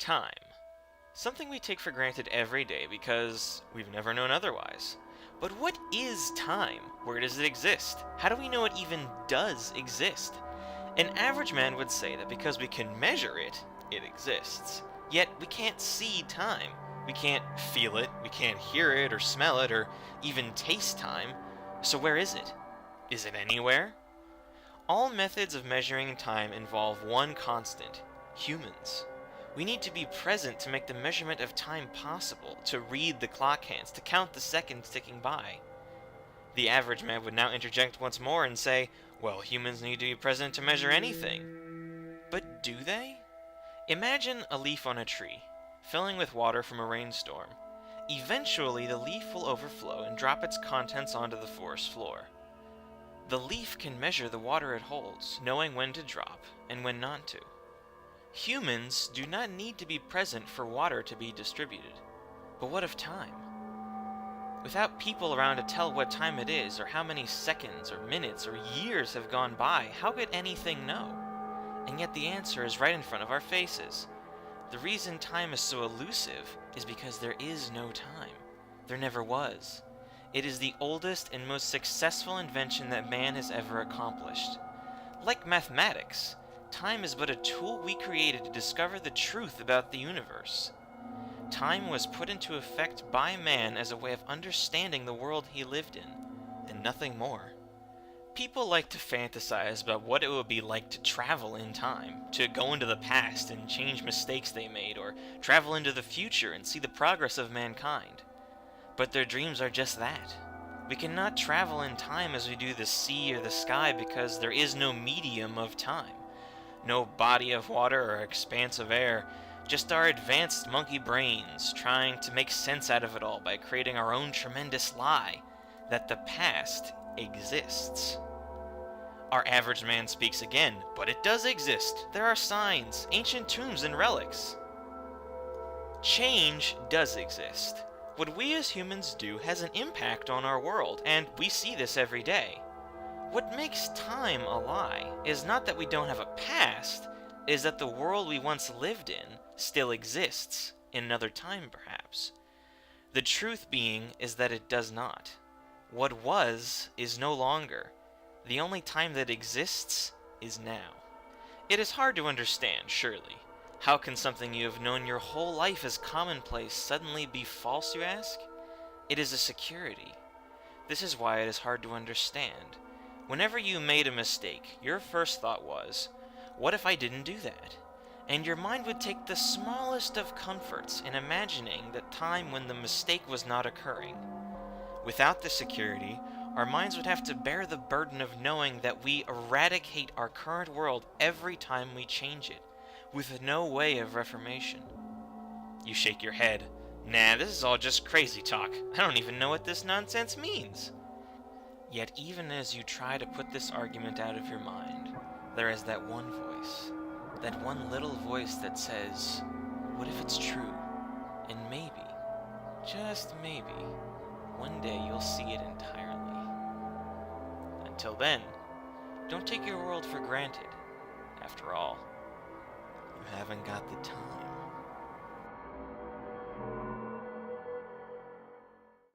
Time. Something we take for granted every day because we've never known otherwise. But what is time? Where does it exist? How do we know it even does exist? An average man would say that because we can measure it, it exists. Yet we can't see time. We can't feel it, we can't hear it or smell it or even taste time. So where is it? Is it anywhere? All methods of measuring time involve one constant: humans. We need to be present to make the measurement of time possible, to read the clock hands, to count the seconds ticking by. The average man would now interject once more and say, well, humans need to be present to measure anything. But do they? Imagine a leaf on a tree, filling with water from a rainstorm. Eventually, the leaf will overflow and drop its contents onto the forest floor. The leaf can measure the water it holds, knowing when to drop and when not to. Humans do not need to be present for water to be distributed. But what of time? Without people around to tell what time it is, or how many seconds, or minutes, or years have gone by, how could anything know? And yet the answer is right in front of our faces. The reason time is so elusive is because there is no time. There never was. It is the oldest and most successful invention that man has ever accomplished. Like mathematics, time is but a tool we created to discover the truth about the universe. Time was put into effect by man as a way of understanding the world he lived in, and nothing more. People like to fantasize about what it would be like to travel in time, to go into the past and change mistakes they made, or travel into the future and see the progress of mankind. But their dreams are just that. We cannot travel in time as we do the sea or the sky because there is no medium of time. No body of water or expanse of air, just our advanced monkey brains trying to make sense out of it all by creating our own tremendous lie that the past exists. Our average man speaks again, but it does exist. There are signs, ancient tombs, and relics. Change does exist. What we as humans do has an impact on our world, and we see this every day. What makes time a lie is not that we don't have a past, it is that the world we once lived in still exists, in another time perhaps. The truth being is that it does not. What was is no longer. The only time that exists is now. It is hard to understand, surely. How can something you have known your whole life as commonplace suddenly be false, you ask? It is a security. This is why it is hard to understand. Whenever you made a mistake, your first thought was, what if I didn't do that? And your mind would take the smallest of comforts in imagining the time when the mistake was not occurring. Without this security, our minds would have to bear the burden of knowing that we eradicate our current world every time we change it, with no way of reformation. You shake your head. Nah, this is all just crazy talk. I don't even know what this nonsense means. Yet even as you try to put this argument out of your mind, there is that one voice, that one little voice that says, what if it's true? And maybe, just maybe, one day you'll see it entirely. Until then, don't take your world for granted. After all, you haven't got the time.